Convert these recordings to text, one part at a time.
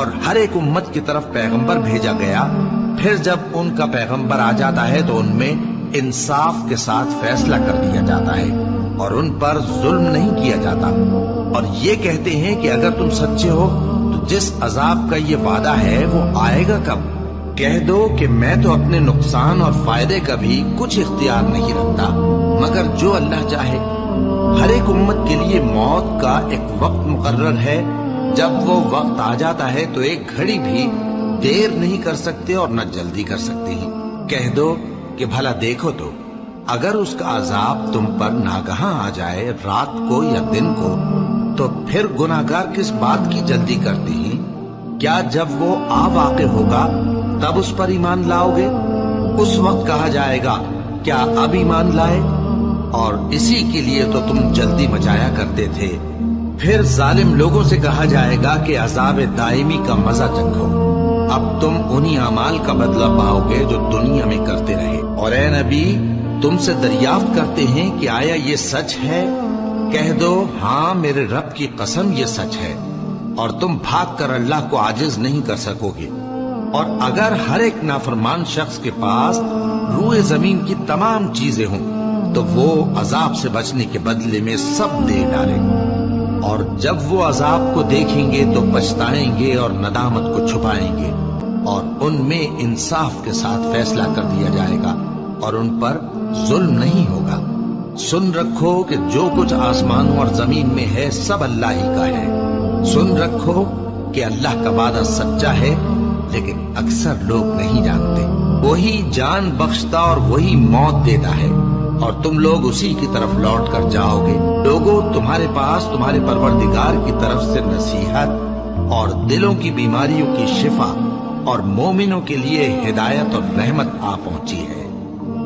اور ہر ایک امت کی طرف پیغمبر بھیجا گیا، پھر جب ان کا پیغمبر آ جاتا ہے تو ان میں انصاف کے ساتھ فیصلہ کر دیا جاتا ہے اور ان پر ظلم نہیں کیا جاتا، اور یہ کہتے ہیں کہ اگر تم سچے ہو تو جس عذاب کا یہ وعدہ ہے وہ آئے گا کب؟ کہہ دو کہ میں تو اپنے نقصان اور فائدے کا بھی کچھ اختیار نہیں رکھتا مگر جو اللہ چاہے۔ ہر ایک امت کے لیے موت کا ایک وقت مقرر ہے، جب وہ وقت آ جاتا ہے تو ایک گھڑی بھی دیر نہیں کر سکتے اور نہ جلدی کر سکتے ہیں۔ کہہ دو کہ بھلا دیکھو تو اگر اس کا عذاب تم پر ناگہاں آ جائے رات کو یا دن کو تو پھر گناہگار کس بات کی جلدی کرتے ہیں؟ کیا جب وہ آ واقع ہوگا تب اس پر ایمان لاؤ گے؟ اس وقت کہا جائے گا کیا اب ایمان لائے؟ اور اسی کے لیے تو تم جلدی مچایا کرتے تھے۔ پھر ظالم لوگوں سے کہا جائے گا کہ عذاب دائمی کا مزہ چکھو، اب تم انہی اعمال کا بدلہ پاؤ گے جو دنیا میں کرتے رہے۔ اور اے نبی، تم سے دریافت کرتے ہیں کہ آیا یہ سچ ہے؟ کہہ دو ہاں میرے رب کی قسم یہ سچ ہے، اور تم بھاگ کر اللہ کو عاجز نہیں کر سکو گے۔ اور اگر ہر ایک نافرمان شخص کے پاس روئے زمین کی تمام چیزیں ہوں تو وہ عذاب سے بچنے کے بدلے میں سب دے ڈالے، اور جب وہ عذاب کو دیکھیں گے تو پچھتائیں گے اور ندامت کو چھپائیں گے، اور ان میں انصاف کے ساتھ فیصلہ کر دیا جائے گا اور ان پر ظلم نہیں ہوگا۔ سن رکھو کہ جو کچھ آسمانوں اور زمین میں ہے سب اللہ ہی کا ہے۔ سن رکھو کہ اللہ کا وعدہ سچا ہے، لیکن اکثر لوگ نہیں جانتے۔ وہی جان بخشتا اور وہی موت دیتا ہے، اور تم لوگ اسی کی طرف لوٹ کر جاؤ گے۔ لوگوں، تمہارے پاس تمہارے پروردگار کی طرف سے نصیحت اور دلوں کی بیماریوں کی شفا اور مومنوں کے لیے ہدایت اور رحمت آ پہنچی ہے۔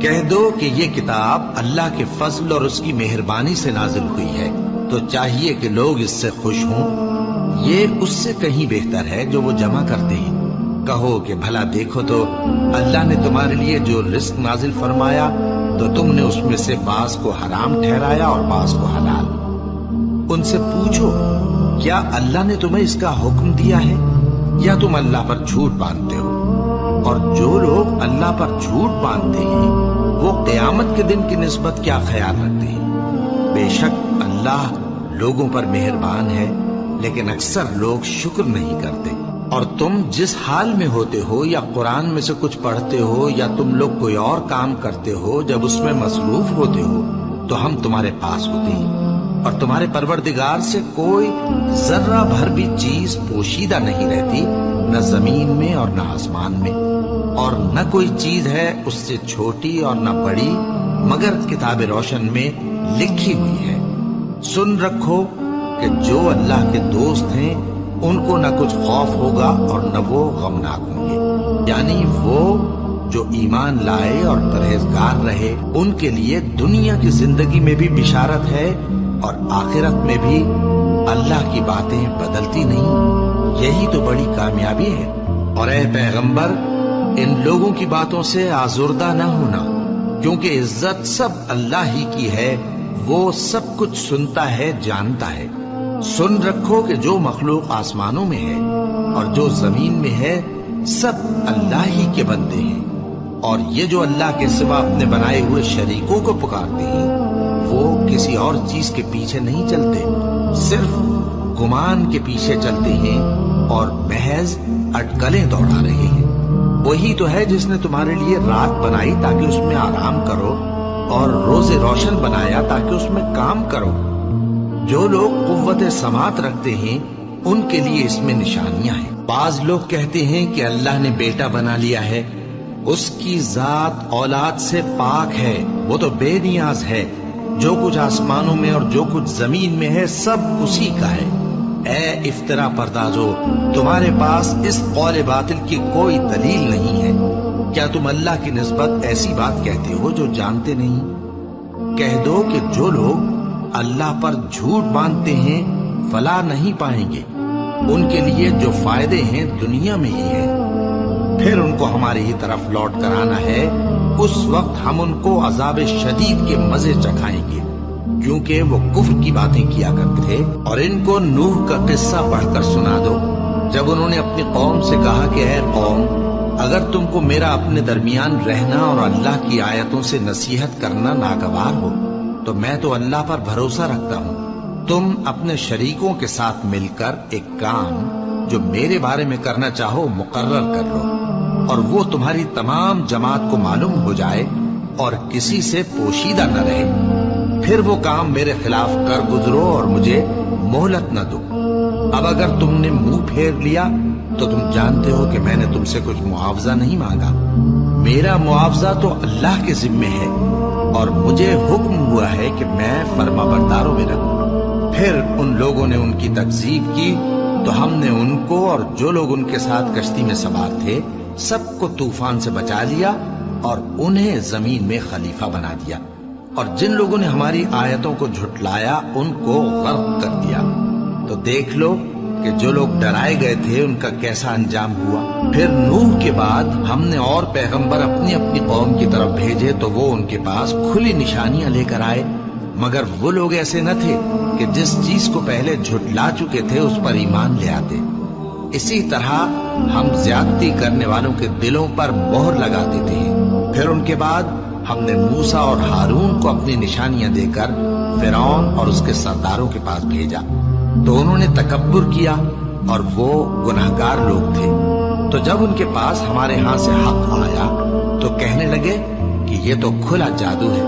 کہہ دو کہ یہ کتاب اللہ کے فضل اور اس کی مہربانی سے نازل ہوئی ہے، تو چاہیے کہ لوگ اس سے خوش ہوں۔ یہ اس سے کہیں بہتر ہے جو وہ جمع کرتے ہیں۔ کہو کہ بھلا دیکھو تو اللہ نے تمہارے لیے جو رزق نازل فرمایا تو تم نے اس میں سے بعض کو حرام ٹھہرایا اور بعض کو حلال۔ ان سے پوچھو کیا اللہ نے تمہیں اس کا حکم دیا ہے یا تم اللہ پر جھوٹ باندھتے ہو؟ اور جو لوگ اللہ پر جھوٹ باندھتے ہیں وہ قیامت کے دن کی نسبت کیا خیال رکھتے ہیں؟ بے شک اللہ لوگوں پر مہربان ہے، لیکن اکثر لوگ شکر نہیں کرتے۔ اور تم جس حال میں ہوتے ہو یا قرآن میں سے کچھ پڑھتے ہو یا تم لوگ کوئی اور کام کرتے ہو، جب اس میں مصروف ہوتے ہو تو ہم تمہارے پاس ہوتے ہیں، اور تمہارے پروردگار سے کوئی ذرہ بھر بھی چیز پوشیدہ نہیں رہتی، نہ زمین میں اور نہ آسمان میں، اور نہ کوئی چیز ہے اس سے چھوٹی اور نہ بڑی مگر کتاب روشن میں لکھی ہوئی ہے۔ سن رکھو کہ جو اللہ کے دوست ہیں ان کو نہ کچھ خوف ہوگا اور نہ وہ غمناک ہوں گے، یعنی وہ جو ایمان لائے اور پرہیزگار رہے ان کے لیے دنیا کی زندگی میں بھی بشارت ہے اور آخرت میں بھی۔ اللہ کی باتیں بدلتی نہیں، یہی تو بڑی کامیابی ہے۔ اور اے پیغمبر، ان لوگوں کی باتوں سے آزردہ نہ ہونا، کیونکہ عزت سب اللہ ہی کی ہے، وہ سب کچھ سنتا ہے، جانتا ہے۔ سن رکھو کہ جو مخلوق آسمانوں میں ہے اور جو زمین میں ہے سب اللہ ہی کے بندے ہیں، اور یہ جو اللہ کے سوا اپنے بنائے ہوئے شریکوں کو پکارتے ہیں وہ کسی اور چیز کے پیچھے نہیں چلتے، صرف گمان کے پیچھے چلتے ہیں اور محض اٹکلیں دوڑا رہے ہیں۔ وہی تو ہے جس نے تمہارے لیے رات بنائی تاکہ اس میں آرام کرو، اور روز روشن بنایا تاکہ اس میں کام کرو۔ جو لوگ قوت سماعت رکھتے ہیں ان کے لیے اس میں نشانیاں ہیں۔ بعض لوگ کہتے ہیں کہ اللہ نے بیٹا بنا لیا ہے، اس کی ذات اولاد سے پاک ہے، وہ تو بے نیاز ہے، جو کچھ آسمانوں میں اور جو کچھ زمین میں ہے سب اسی کا ہے۔ اے افترا پردازو، تمہارے پاس اس قول باطل کی کوئی دلیل نہیں ہے، کیا تم اللہ کی نسبت ایسی بات کہتے ہو جو جانتے نہیں؟ کہہ دو کہ جو لوگ اللہ پر جھوٹ باندھتے ہیں فلاح نہیں پائیں گے، ان کے لیے جو فائدے ہیں دنیا میں ہی ہیں، پھر ان کو ہماری ہی طرف لوٹ کر آنا ہے، اس وقت ہم ان کو عذاب شدید کے مزے چکھائیں گے، کیونکہ وہ کفر کی باتیں کیا کرتے تھے۔ اور ان کو نوح کا قصہ پڑھ کر سنا دو جب انہوں نے اپنی قوم سے کہا کہ اے قوم، اگر تم کو میرا اپنے درمیان رہنا اور اللہ کی آیتوں سے نصیحت کرنا ناگوار ہو تو میں تو اللہ پر بھروسہ رکھتا ہوں، تم اپنے شریکوں کے ساتھ مل کر ایک کام جو میرے بارے میں کرنا چاہو مقرر کر لو، اور وہ تمہاری تمام جماعت کو معلوم ہو جائے اور کسی سے پوشیدہ نہ رہے، پھر وہ کام میرے خلاف کر گزرو اور مجھے مہلت نہ دو۔ اب اگر تم نے منہ پھیر لیا تو تم جانتے ہو کہ میں نے تم سے کچھ معاوضہ نہیں مانگا، میرا معاوضہ تو اللہ کے ذمے ہے، اور مجھے حکم ہوا ہے کہ میں فرما برداروں میں رکھوں۔ پھر ان لوگوں نے ان کی تکذیب کی تو ہم نے ان کو اور جو لوگ ان کے ساتھ کشتی میں سوار تھے سب کو طوفان سے بچا لیا اور انہیں زمین میں خلیفہ بنا دیا، اور جن لوگوں نے ہماری آیتوں کو جھٹلایا ان کو غرق کر دیا۔ تو دیکھ لو کہ جو لوگ ڈرائے گئے تھے ان کا کیسا انجام ہوا۔ پھر نوح کے بعد ہم نے اور پیغمبر اپنی اپنی قوم کی طرف بھیجے تو وہ ان کے پاس کھلی نشانیاں لے کر آئے، مگر وہ لوگ ایسے نہ تھے کہ جس چیز کو پہلے جھٹلا چکے تھے اس پر ایمان لے آتے۔ اسی طرح ہم زیادتی کرنے والوں کے دلوں پر مہر لگا دیتے ہیں۔ پھر ان کے بعد ہم نے موسیٰ اور ہارون کو اپنی نشانیاں دے کر فرعون اور اس کے سرداروں کے پاس بھیجا، تو انہوں نے تکبر کیا اور وہ گناہگار لوگ تھے۔ تو جب ان کے پاس ہمارے ہاں سے حق آیا تو کہنے لگے کہ یہ تو کھلا جادو ہے۔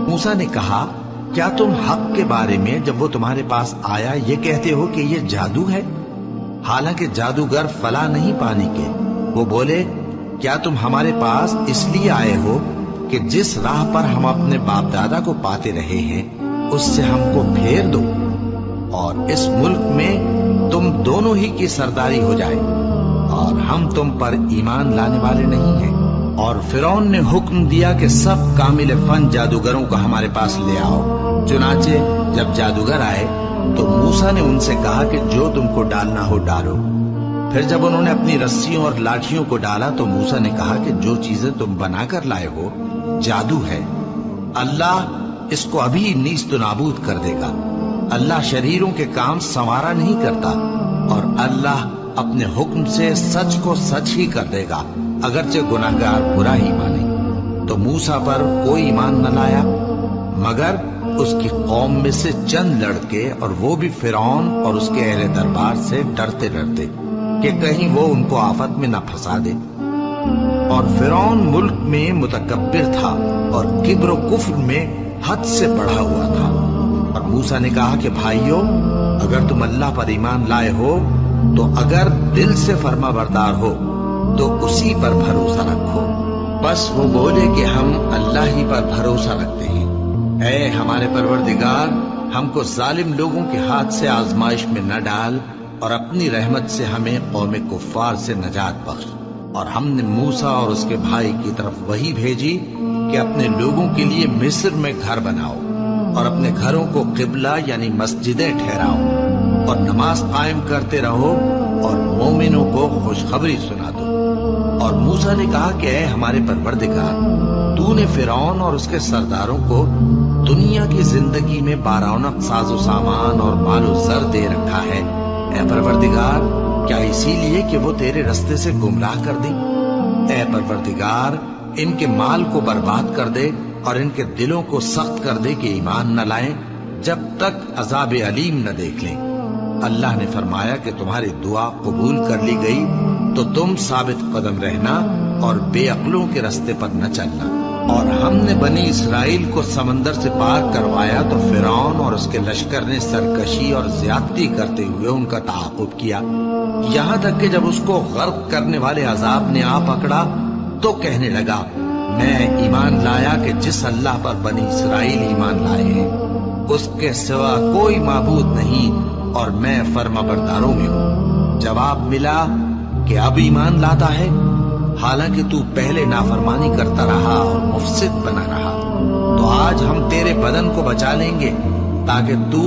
موسیٰ نے کہا، کیا تم حق کے بارے میں جب وہ تمہارے پاس آیا یہ کہتے ہو کہ یہ جادو ہے؟ حالانکہ جادوگر فلاں نہیں پانی کے۔ وہ بولے، کیا تم ہمارے پاس اس لیے آئے ہو کہ جس راہ پر ہم اپنے باپ دادا کو پاتے رہے ہیں اس سے ہم کو پھیر دو، اور اس ملک میں تم دونوں ہی کی سرداری ہو جائے، اور ہم تم پر ایمان لانے والے نہیں ہیں۔ اور فرعون نے حکم دیا کہ سب کامل فن جادوگروں کو ہمارے پاس لے آؤ۔ چنانچہ جب جادوگر آئے تو موسیٰ نے ان سے کہا کہ جو تم کو ڈالنا ہو ڈالو۔ پھر جب انہوں نے اپنی رسیوں اور لاٹھیوں کو ڈالا تو موسیٰ نے کہا کہ جو چیزیں تم بنا کر لائے ہو جادو ہے، اللہ اس کو ابھی نیست و نابود کر دے گا۔ اللہ شریروں کے کام سنوارا نہیں کرتا، اور اللہ اپنے حکم سے سچ کو سچ ہی کر دے گا، اگرچہ گناہگار برا ہی مانے۔ تو موسیٰ پر کوئی ایمان نہ لایا مگر اس کی قوم میں سے چند لڑکے، اور وہ بھی فرعون اور اس کے اہل دربار سے ڈرتے ڈرتے کہ کہیں وہ ان کو آفت میں نہ پھنسا دے۔ اور فرعون ملک میں متکبر تھا اور کبر و کفر میں حد سے بڑھا ہوا تھا۔ اور موسیٰ نے کہا کہ بھائیو، اگر تم اللہ پر ایمان لائے ہو تو اگر دل سے فرما بردار ہو تو اسی پر بھروسہ رکھو۔ بس وہ بولے کہ ہم اللہ ہی پر بھروسہ رکھتے ہیں۔ اے ہمارے پروردگار، ہم کو ظالم لوگوں کے ہاتھ سے آزمائش میں نہ ڈال، اور اپنی رحمت سے ہمیں قوم کفار سے نجات بخش۔ اور ہم نے موسیٰ اور اس کے بھائی کی طرف وحی بھیجی کہ اپنے لوگوں کے لیے مصر میں گھر بناؤ، اور اپنے گھروں کو قبلہ یعنی مسجدیں ٹھہراؤ، اور نماز قائم کرتے رہو، اور مومنوں کو خوشخبری سنا دو۔ اور موسیٰ نے کہا کہ اے ہمارے پروردگار، تو نے فرعون اور اس کے سرداروں کو دنیا کی زندگی میں بارونق ساز و سامان اور مال و زر دے رکھا ہے۔ اے پروردگار، کیا اسی لیے کہ وہ تیرے رستے سے گمراہ کر دیں؟ اے پروردگار، ان کے مال کو برباد کر دے اور ان کے دلوں کو سخت کر دے کہ ایمان نہ لائیں جب تک عذاب علیم نہ دیکھ لیں۔ اللہ نے فرمایا کہ تمہاری دعا قبول کر لی گئی، تو تم ثابت قدم رہنا اور بے عقلوں کے رستے پر نہ چلنا۔ اور ہم نے بنی اسرائیل کو سمندر سے پار کروایا تو فرعون اور اس کے لشکر نے سرکشی اور زیادتی کرتے ہوئے ان کا تعاقب کیا، یہاں تک کہ جب اس کو غرق کرنے والے عذاب نے آ پکڑا تو کہنے لگا، میں ایمان لایا کہ جس اللہ پر بنی اسرائیل ایمان لائے ہیں اس کے سوا کوئی معبود نہیں، اور میں فرما برداروں میں ہوں۔ جواب ملا کہ اب ایمان لاتا ہے، حالانکہ تو پہلے نافرمانی کرتا رہا اور مفسد بنا رہا۔ تو آج ہم تیرے بدن کو بچا لیں گے تاکہ تو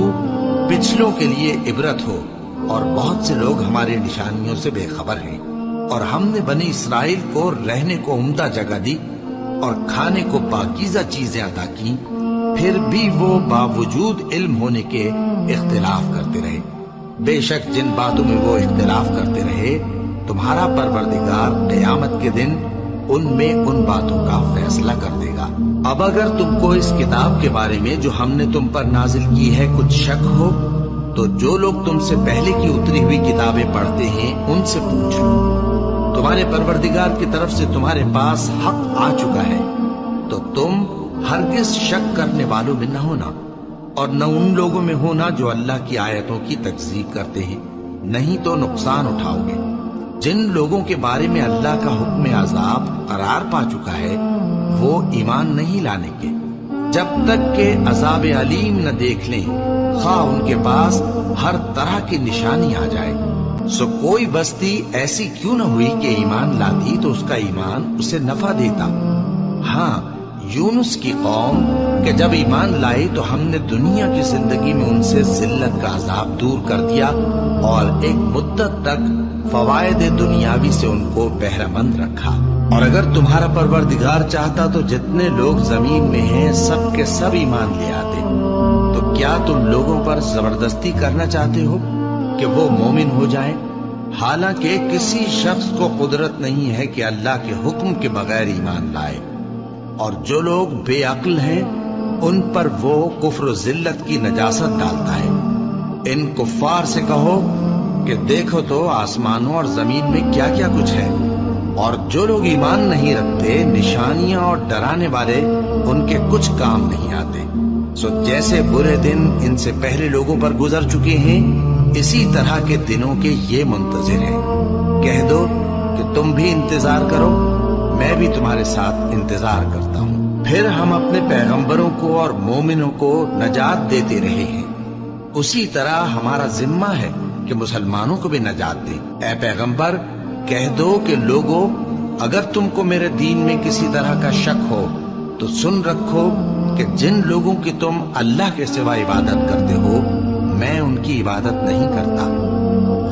پچھلوں کے لیے عبرت ہو، اور بہت سے لوگ ہماری نشانیوں سے بے خبر ہیں۔ اور ہم نے بنی اسرائیل کو رہنے کو عمدہ جگہ دی اور کھانے کو پاکیزہ چیزیں عطا کی، پھر بھی وہ باوجود علم ہونے کے اختلاف کرتے رہے۔ بے شک جن باتوں میں وہ اختلاف کرتے رہے تمہارا پروردگار قیامت کے دن ان میں ان باتوں کا فیصلہ کر دے گا۔ اب اگر تم کو اس کتاب کے بارے میں جو ہم نے تم پر نازل کی ہے کچھ شک ہو تو جو لوگ تم سے پہلے کی اتری ہوئی کتابیں پڑھتے ہیں ان سے پوچھ لو، تمہارے پروردگار کی طرف سے تمہارے پاس حق آ چکا ہے تو تم ہرگز شک کرنے والوں میں نہ ہونا، اور نہ ان لوگوں میں ہونا جو اللہ کی آیتوں کی تکذیب کرتے ہیں، نہیں تو نقصان اٹھاؤ گے۔ جن لوگوں کے بارے میں اللہ کا حکم عذاب قرار پا چکا ہے وہ ایمان نہیں لانے کے جب تک کہ عذاب علیم نہ دیکھ لیں، خواہ ان کے پاس ہر طرح کی نشانی آ جائے۔ سو کوئی بستی ایسی کیوں نہ ہوئی کہ ایمان لاتی تو اس کا ایمان اسے نفع دیتا۔ ہاں، یونس کی قوم کہ جب ایمان لائی تو ہم نے دنیا کی زندگی میں ان سے ذلت کا عذاب دور کر دیا اور ایک مدت تک فوائد دنیاوی سے ان کو بہرہ مند رکھا۔ اور اگر تمہارا پروردگار چاہتا تو جتنے لوگ زمین میں ہیں سب کے سب ایمان لے آتے، تو کیا تم لوگوں پر زبردستی کرنا چاہتے ہو کہ وہ مومن ہو جائیں؟ حالانکہ کسی شخص کو قدرت نہیں ہے کہ اللہ کے حکم کے بغیر ایمان لائے، اور جو لوگ بے عقل ہیں ان پر وہ کفر و ذلت کی نجاست ڈالتا ہے۔ ان کفار سے کہو کہ دیکھو تو آسمانوں اور زمین میں کیا کیا کچھ ہے، اور جو لوگ ایمان نہیں رکھتے نشانیاں اور ڈرانے والے ان کے کچھ کام نہیں آتے۔ سو جیسے برے دن ان سے پہلے لوگوں پر گزر چکے ہیں اسی طرح کے دنوں کے یہ منتظر ہیں۔ کہہ دو کہ تم بھی انتظار کرو، میں بھی تمہارے ساتھ انتظار کرتا ہوں۔ پھر ہم اپنے پیغمبروں کو اور مومنوں کو نجات دیتے رہے ہیں، اسی طرح ہمارا ذمہ ہے کہ مسلمانوں کو بھی نجات دیں۔ اے پیغمبر کہہ دو کہ لوگو اگر تم کو میرے دین میں کسی طرح کا شک ہو تو سن رکھو کہ جن لوگوں کی تم اللہ کے سوا عبادت کرتے ہو میں ان کی عبادت نہیں کرتا،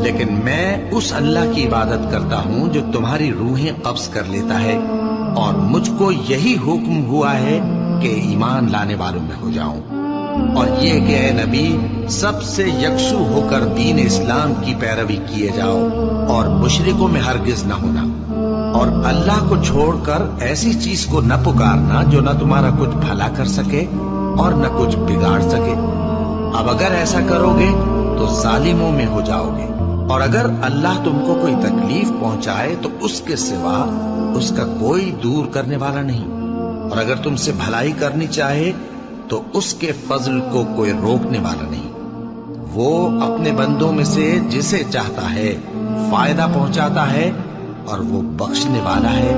لیکن میں اس اللہ کی عبادت کرتا ہوں جو تمہاری روحیں قبض کر لیتا ہے، اور مجھ کو یہی حکم ہوا ہے کہ ایمان لانے والوں میں ہو جاؤں، اور یہ کہ اے نبی سب سے یکسو ہو کر دین اسلام کی پیروی کیے جاؤ اور مشرکوں میں ہرگز نہ ہونا، اور اللہ کو چھوڑ کر ایسی چیز کو نہ پکارنا جو نہ تمہارا کچھ بھلا کر سکے اور نہ کچھ بگاڑ سکے۔ اب اگر ایسا کرو گے تو ظالموں میں ہو جاؤ گے، اور اگر اللہ تم کو کوئی تکلیف پہنچائے تو اس کے سوا اس کا کوئی دور کرنے والا نہیں، اور اگر تم سے بھلائی کرنی چاہے تو اس کے فضل کو کوئی روکنے والا نہیں۔ وہ اپنے بندوں میں سے جسے چاہتا ہے فائدہ پہنچاتا ہے، اور وہ بخشنے والا ہے،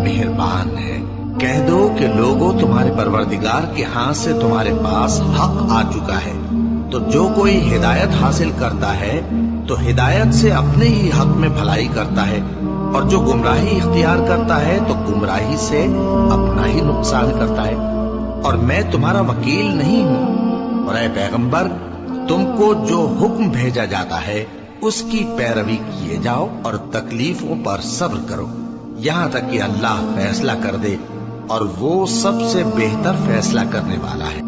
مہربان ہے۔ کہہ دو کہ لوگوں تمہارے پروردگار کے ہاتھ سے تمہارے پاس حق آ چکا ہے، تو جو کوئی ہدایت حاصل کرتا ہے تو ہدایت سے اپنے ہی حق میں بھلائی کرتا ہے، اور جو گمراہی اختیار کرتا ہے تو گمراہی سے اپنا ہی نقصان کرتا ہے، اور میں تمہارا وکیل نہیں ہوں۔ اور اے پیغمبر تم کو جو حکم بھیجا جاتا ہے اس کی پیروی کیے جاؤ اور تکلیفوں پر صبر کرو یہاں تک کہ اللہ فیصلہ کر دے، اور وہ سب سے بہتر فیصلہ کرنے والا ہے۔